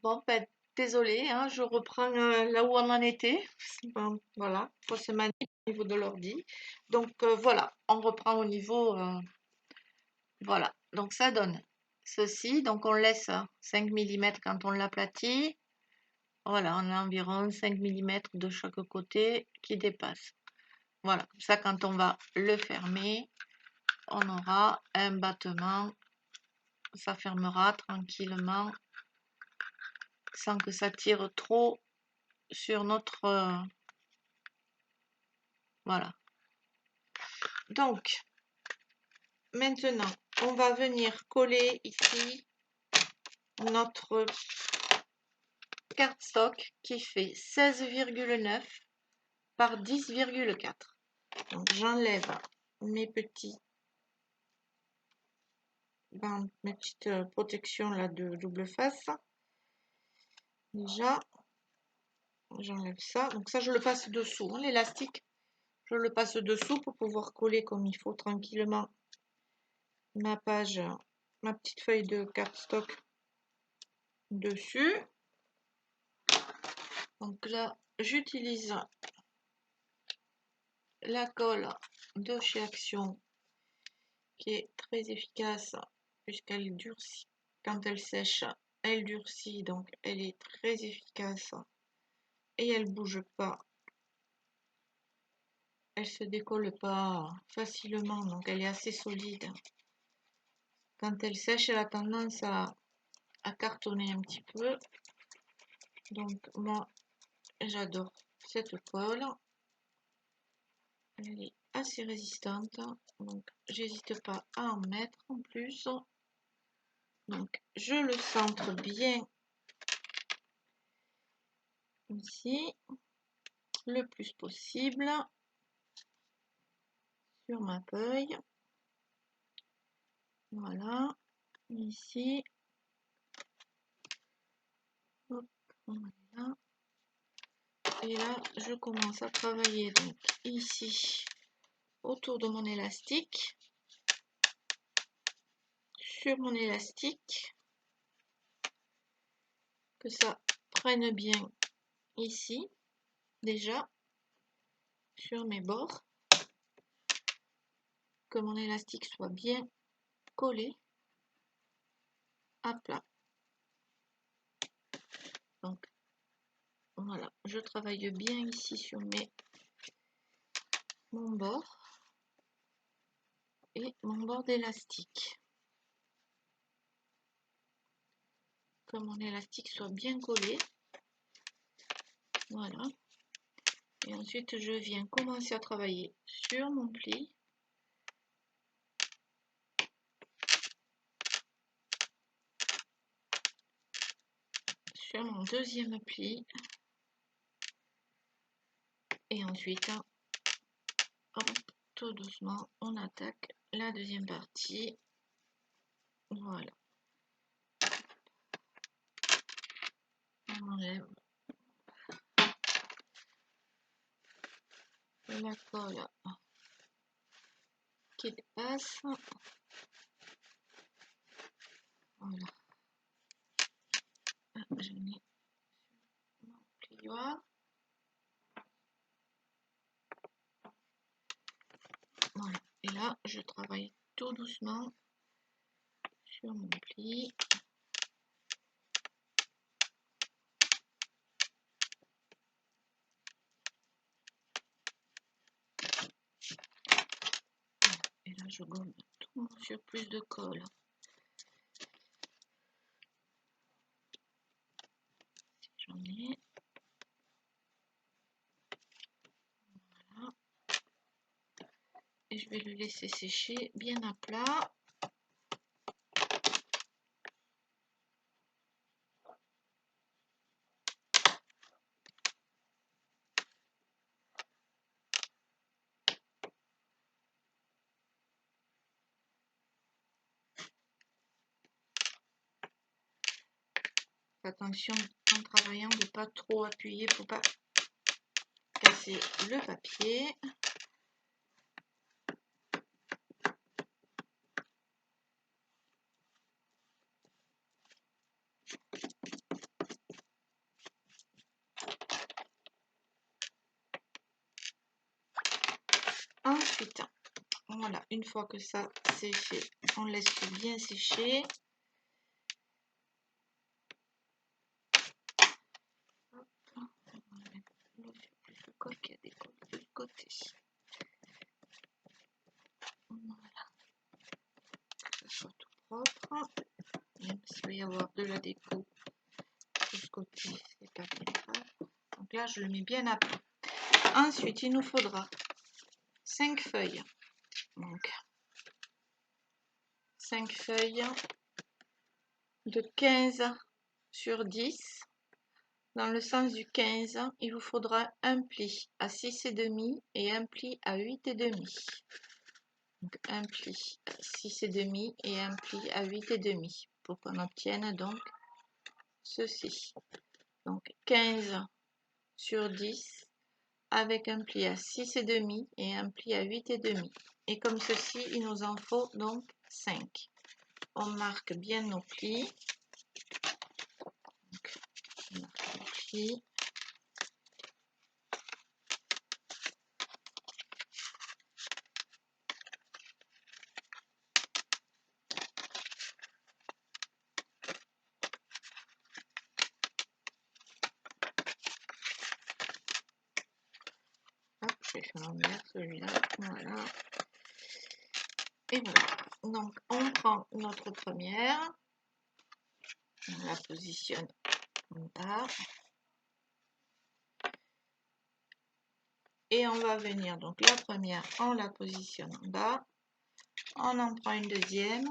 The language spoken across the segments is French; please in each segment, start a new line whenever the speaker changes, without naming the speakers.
Bon, ben, désolée, hein, je reprends là où on en était. Bon, voilà, fausse manip au niveau de l'ordi. Donc voilà, on reprend au niveau. Voilà, donc ça donne ceci. Donc on laisse 5 mm quand on l'aplatit. Voilà, on a environ 5 mm de chaque côté qui dépassent. Voilà, comme ça quand on va le fermer, on aura un battement. Ça fermera tranquillement sans que ça tire trop sur notre... voilà. Donc, maintenant, on va venir coller ici notre cardstock qui fait 16,9 par 10,4. Donc, j'enlève mes petites protections là de double face. Déjà, j'enlève ça. Donc ça, je le passe dessous, hein, l'élastique. Je le passe dessous pour pouvoir coller comme il faut tranquillement ma page, ma petite feuille de cardstock dessus. Donc là, j'utilise la colle de chez Action qui est très efficace puisqu'elle durcit. Quand elle sèche, elle durcit, donc elle est très efficace et elle bouge pas. Elle se décolle pas facilement, donc elle est assez solide. Quand elle sèche, elle a tendance à cartonner un petit peu. Donc moi, j'adore cette colle. Elle est assez résistante, donc j'hésite pas à en mettre en plus. Donc je le centre bien ici, le plus possible sur ma feuille. Voilà, ici. Hop, voilà. Et là, je commence à travailler donc ici autour de mon élastique, sur mon élastique, que ça prenne bien ici, déjà, sur mes bords, que mon élastique soit bien collé à plat. Donc, voilà, je travaille bien ici sur mon bord et mon bord d'élastique. Que mon élastique soit bien collé. Voilà. Et ensuite, je viens commencer à travailler sur mon pli. Sur mon deuxième pli. Et ensuite, hop, tout doucement, on attaque la deuxième partie. Voilà. On enlève la colle qui dépasse. Voilà. Je mets mon plioir. Voilà. Et là, je travaille tout doucement sur mon pli. Et là, je gomme tout mon surplus de colle. Si j'en ai. Voilà. Et je vais le laisser sécher bien à plat. Attention en travaillant de ne pas trop appuyer pour pas casser le papier. Ensuite, voilà, une fois que ça c'est fait, on laisse bien sécher. Hop, on va mettre le col qui a des cols de côté. Voilà, que ça soit tout propre. Même s'il va y avoir de la déco de ce côté, c'est pas bien grave. Donc là, je le mets bien à plat. Ensuite, il nous faudra 5 feuilles. Donc, 5 feuilles de 15 sur 10. Dans le sens du 15, il vous faudra un pli à 6,5 et un pli à 8,5. Donc, un pli à 6,5 et un pli à 8,5 pour qu'on obtienne donc ceci. Donc, 15 sur 10 avec un pli à 6,5 et un pli à 8,5. Et comme ceci, il nous en faut donc 5. On marque bien nos plis. Donc, on marque nos plis. Hop, je vais faire l'envers celui-là. Voilà. Et voilà. Donc, on prend notre première. On la positionne en bas. Et on va venir, donc la première, on la positionne en bas. On en prend une deuxième.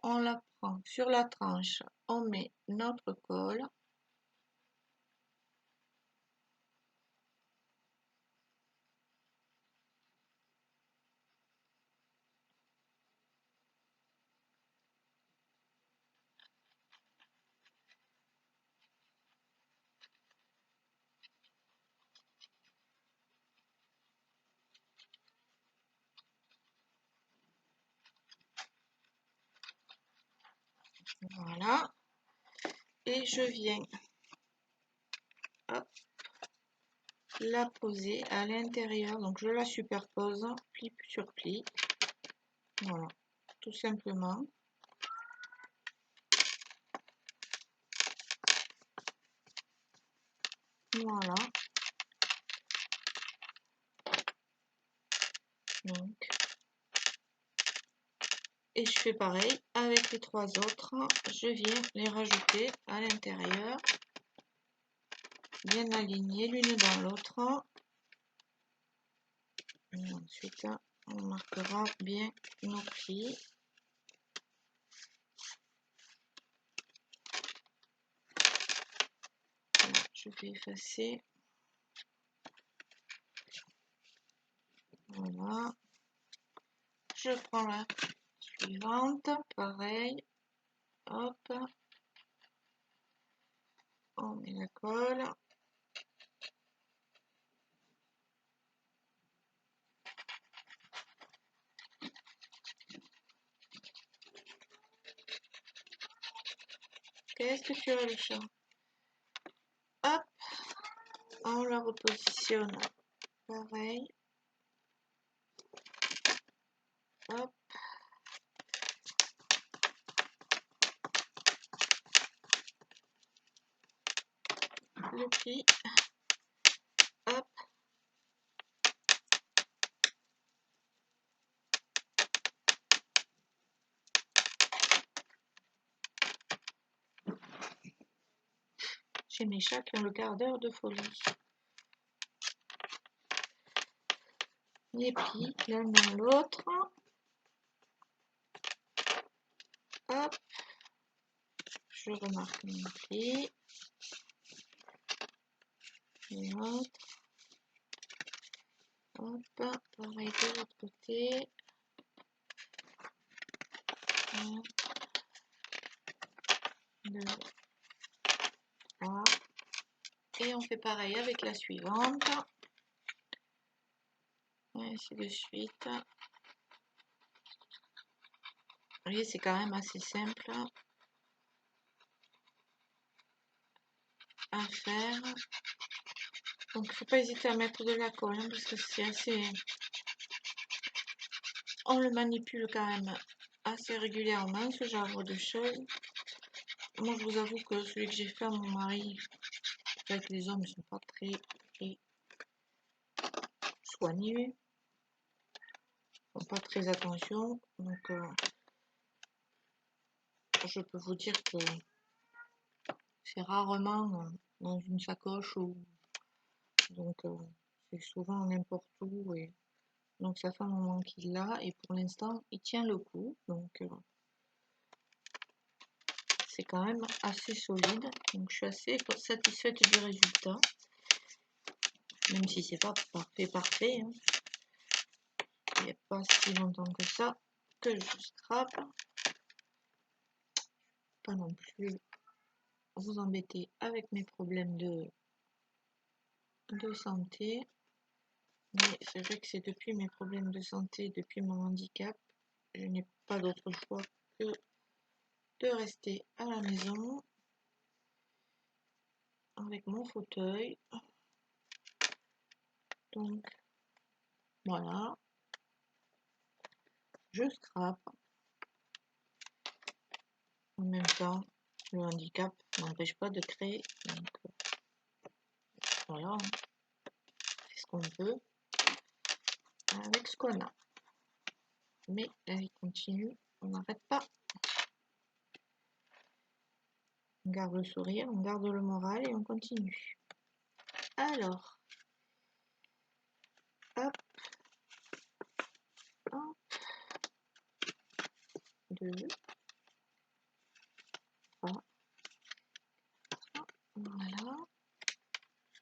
On la prend sur la tranche. On met notre colle. Voilà. Et je viens hop, la poser à l'intérieur. Donc je la superpose pli sur pli. Voilà, tout simplement. Voilà. Donc, et je fais pareil avec les trois autres. Je viens les rajouter à l'intérieur. Bien alignées l'une dans l'autre. Et ensuite, on marquera bien nos plis. Voilà, je vais effacer. Voilà. Je prends la suivante, pareil. Hop. On met la colle. Qu'est-ce que tu as le chat? Hop. On la repositionne. Pareil. Hop. Le pli. Hop. J'ai mes chats qui ont le quart d'heure de folie. Les plis l'un dans l'autre. Hop. Je remarque mon pli. Et l'autre. Hop. Pareil de l'autre côté. Hop. Deux. Là. Et on fait pareil avec la suivante. Et ainsi de suite. Vous voyez, c'est quand même assez simple à faire. Donc, il ne faut pas hésiter à mettre de la colle hein, parce que c'est assez On le manipule quand même assez régulièrement, ce genre de choses. Moi, je vous avoue que celui que j'ai fait à mon mari, avec les hommes, ils sont pas très soignés, ils font pas très attention. Donc, je peux vous dire que c'est rarement dans une sacoche ou donc c'est souvent n'importe où et donc ça fait un moment qu'il l'a et pour l'instant il tient le coup donc c'est quand même assez solide donc je suis assez satisfaite du résultat même si c'est pas parfait hein. Il n'y a pas si longtemps que ça que je scrape, pas non plus vous embêter avec mes problèmes de santé. Mais c'est vrai que c'est depuis mes problèmes de santé, depuis mon handicap, je n'ai pas d'autre choix que de rester à la maison avec mon fauteuil. Donc voilà, je scrape. En même temps, le handicap n'empêche pas de créer. Donc voilà, on fait ce qu'on peut avec ce qu'on a. Mais la vie continue, on n'arrête pas. On garde le sourire, on garde le moral et on continue. Alors, hop, 1, 2, 3, voilà.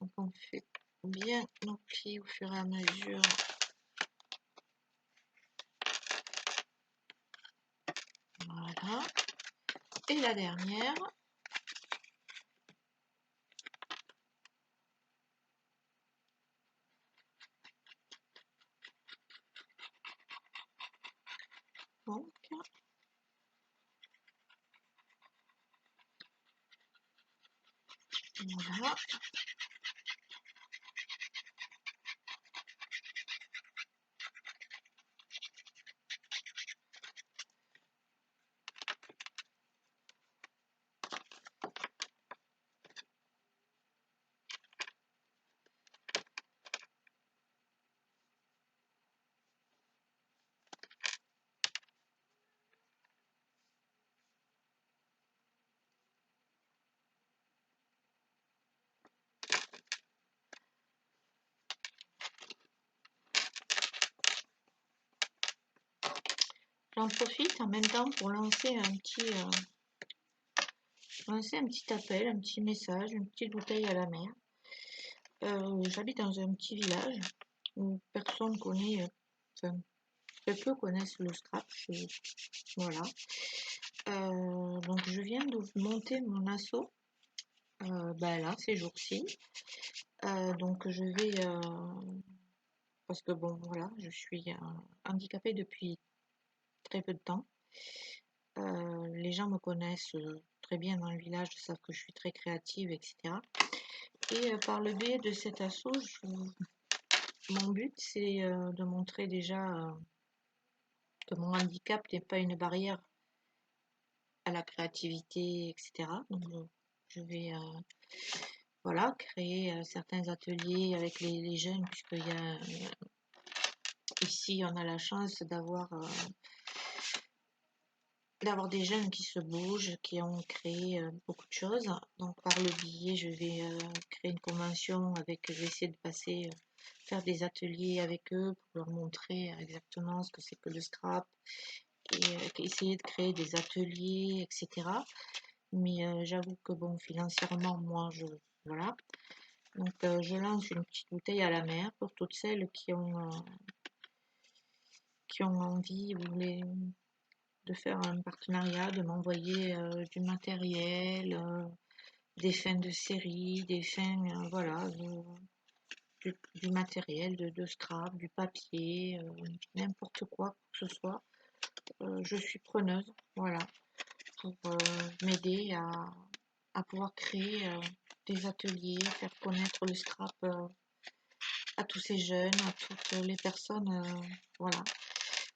Donc on fait bien nos plis au fur et à mesure. Voilà. Et la dernière. Donc, voilà. J'en profite en même temps pour lancer un petit appel, un petit message, une petite bouteille à la mer. J'habite dans un petit village où personne connaît, enfin, très peu connaissent le scrap. Voilà. Donc je viens de monter mon asso là ces jours-ci. Donc je vais parce que bon voilà, je suis handicapée depuis très peu de temps. Les gens me connaissent très bien dans le village, ils savent que je suis très créative, etc. Et par le biais de cet asso, mon but c'est de montrer déjà que mon handicap n'est pas une barrière à la créativité, etc. Donc je vais voilà, créer certains ateliers avec les jeunes, puisqu'il y a ici on a la chance d'avoir des jeunes qui se bougent, qui ont créé beaucoup de choses. Donc par le biais, je vais créer une convention avec, je vais essayer de passer, faire des ateliers avec eux pour leur montrer exactement ce que c'est que le scrap et essayer de créer des ateliers, etc. Mais j'avoue que bon, financièrement, moi, voilà. Donc je lance une petite bouteille à la mer pour toutes celles qui ont envie ou de faire un partenariat, de m'envoyer du matériel, des fins de série, des fins, voilà, du matériel, de scrap, du papier, n'importe quoi que ce soit. Je suis preneuse, voilà, pour m'aider à pouvoir créer des ateliers, faire connaître le scrap à tous ces jeunes, à toutes les personnes, voilà,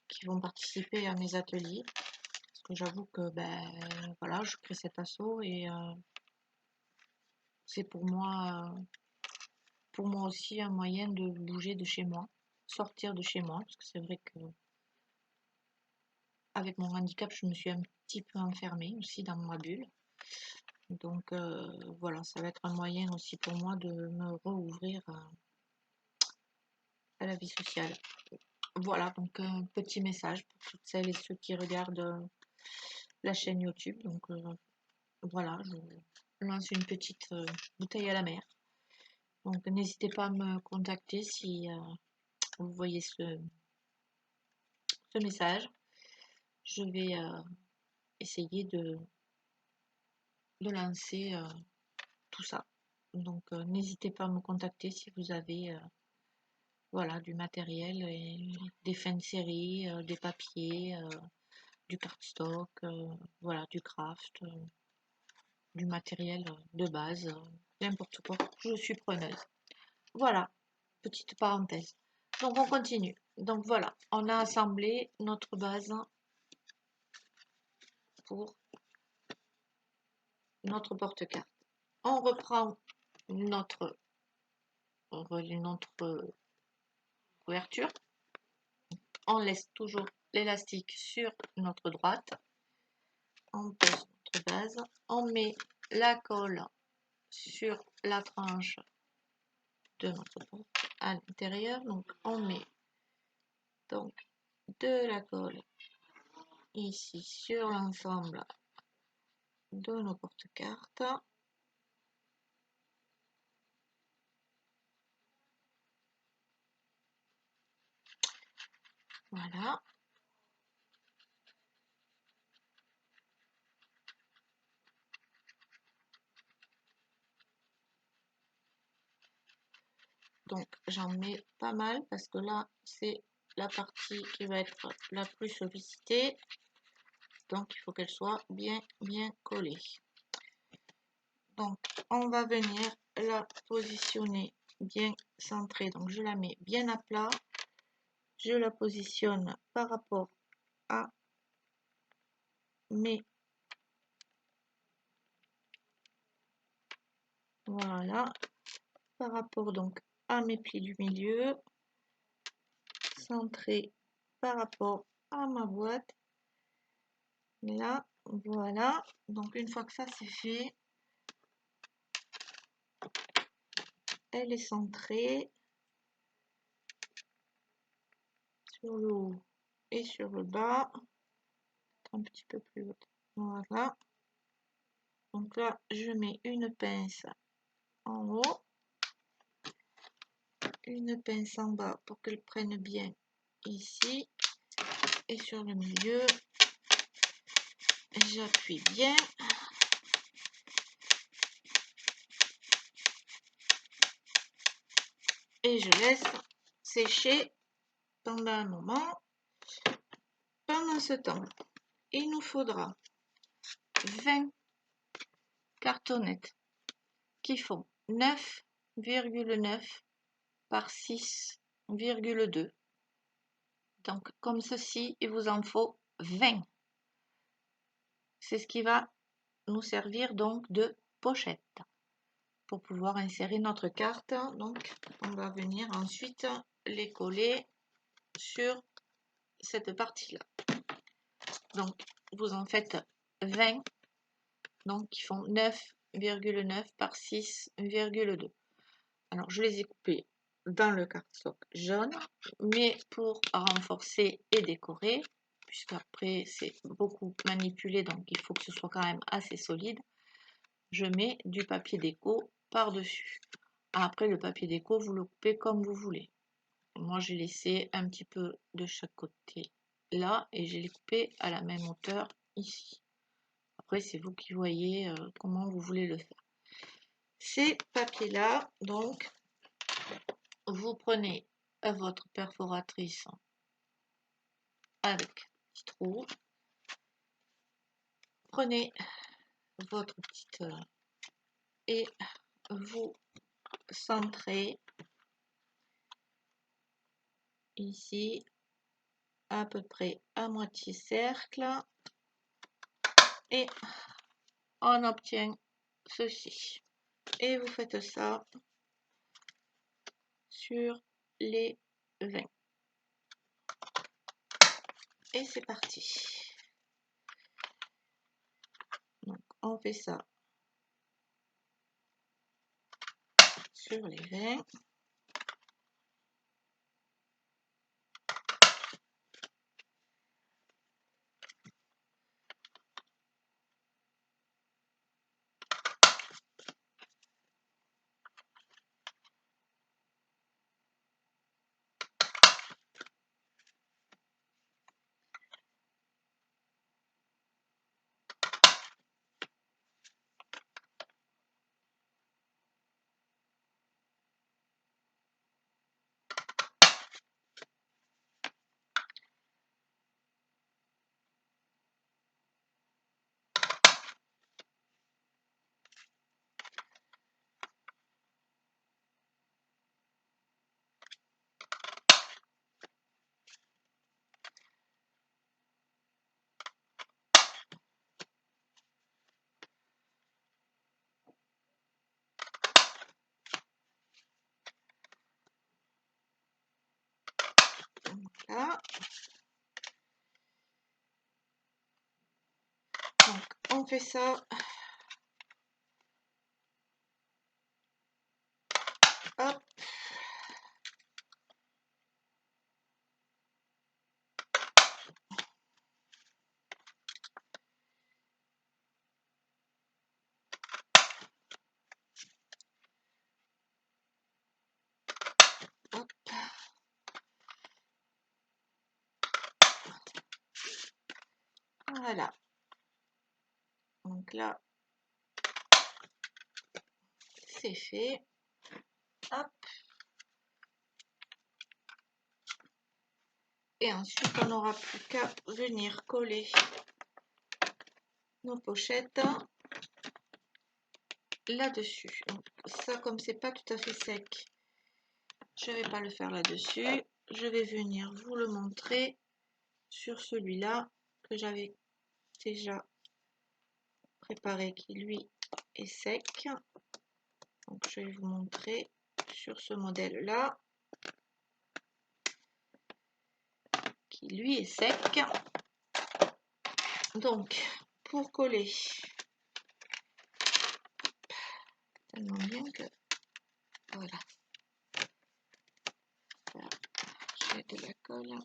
qui qui vont participer à mes ateliers. Parce que j'avoue que ben voilà, je crée cet assaut et c'est pour moi aussi un moyen de bouger de chez moi, sortir de chez moi, parce que c'est vrai que avec mon handicap, je me suis un petit peu enfermée aussi dans ma bulle. Donc voilà, ça va être un moyen aussi pour moi de me rouvrir à la vie sociale. Voilà, donc un petit message pour toutes celles et ceux qui regardent la chaîne YouTube. Donc voilà, je lance une petite bouteille à la mer. Donc n'hésitez pas à me contacter si vous voyez ce message. Je vais essayer de lancer tout ça. Donc n'hésitez pas à me contacter si vous avez voilà, du matériel, et des fins de série, des papiers, du cardstock, voilà, du craft, du matériel de base, n'importe quoi. Je suis preneuse. Voilà, petite parenthèse. Donc on continue. Donc voilà, on a assemblé notre base pour notre porte-carte. On reprend notre couverture. On laisse toujours l'élastique sur notre droite. On pose notre base. On met la colle sur la tranche de notre porte à l'intérieur. Donc on met donc de la colle ici sur l'ensemble de nos porte-cartes. Voilà. Donc j'en mets pas mal parce que là c'est la partie qui va être la plus sollicitée. Donc il faut qu'elle soit bien collée. Donc on va venir la positionner bien centrée. Donc je la mets bien à plat. Je la positionne par rapport à mes... Voilà. Par rapport donc à mes plis du milieu. Centré par rapport à ma boîte. Là, voilà. Donc une fois que ça c'est fait, elle est centrée sur le haut et sur le bas. Un petit peu plus haut. Voilà. Donc là, je mets une pince en haut, une pince en bas pour qu'elle prenne bien ici. Et sur le milieu, j'appuie bien. Et je laisse sécher pendant un moment. Pendant ce temps, il nous faudra 20 cartonnettes qui font 9,9 par 6,2. Donc comme ceci, il vous en faut 20. C'est ce qui va nous servir donc de pochette pour pouvoir insérer notre carte. Donc on va venir ensuite les coller sur cette partie là. Donc vous en faites 20, donc qui font 9,9 par 6,2. Alors je les ai coupés dans le cardstock jaune, mais pour renforcer et décorer, puisqu'après c'est beaucoup manipulé, donc il faut que ce soit quand même assez solide, je mets du papier déco par-dessus. Après le papier déco, vous le coupez comme vous voulez. Moi j'ai laissé un petit peu de chaque côté là, et je l'ai coupé à la même hauteur ici. Après c'est vous qui voyez comment vous voulez le faire. Ces papiers là, donc vous prenez votre perforatrice avec petit trou, prenez votre petite et vous centrez ici à peu près à moitié cercle et on obtient ceci. Et vous faites ça sur les 20. Et c'est parti. Donc, on fait ça sur les 20. Là. Donc, on fait ça. Hop. Hop. Voilà. Donc là, c'est fait. Hop. Et ensuite, on n'aura plus qu'à venir coller nos pochettes là-dessus. Ça, comme c'est pas tout à fait sec, je vais pas le faire là-dessus. Je vais venir vous le montrer sur celui-là que j'avais déjà préparé, qui lui est sec. Donc, je vais vous montrer sur ce modèle-là, qui lui est sec. Donc, pour coller, tellement bien que voilà, j'ai de la colle.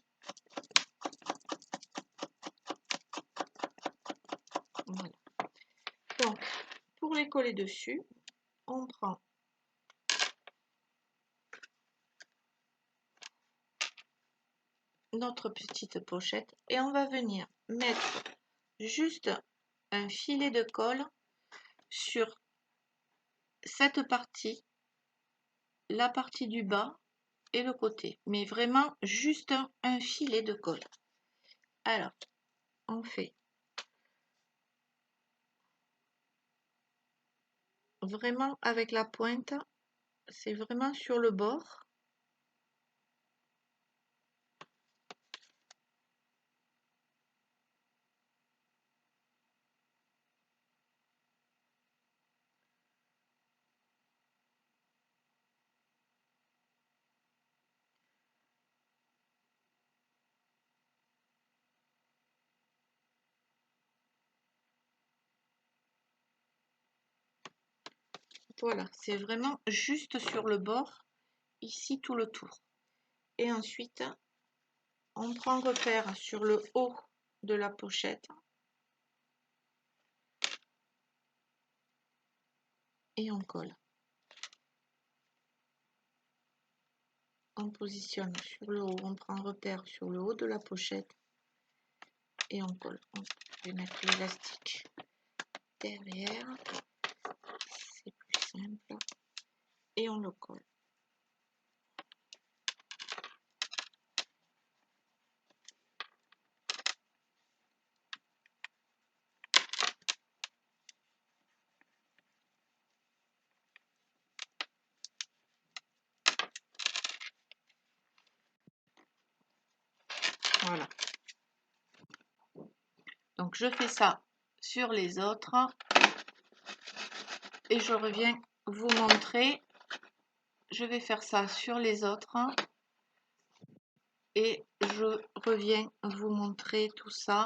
Voilà. Donc, pour les coller dessus, on prend notre petite pochette et on va venir mettre juste un filet de colle sur cette partie, la partie du bas et le côté, mais vraiment juste un filet de colle. Alors, on fait vraiment avec la pointe, c'est vraiment sur le bord. Voilà, c'est vraiment juste sur le bord, ici tout le tour. Et ensuite, on prend repère sur le haut de la pochette et on colle. On positionne sur le haut, on prend repère sur le haut de la pochette et on colle. On va mettre l'élastique derrière, c'est plus simple, et on le colle. Voilà. Donc je fais ça sur les autres et je reviens vous montrer. Je vais faire ça sur les autres et je reviens vous montrer tout ça.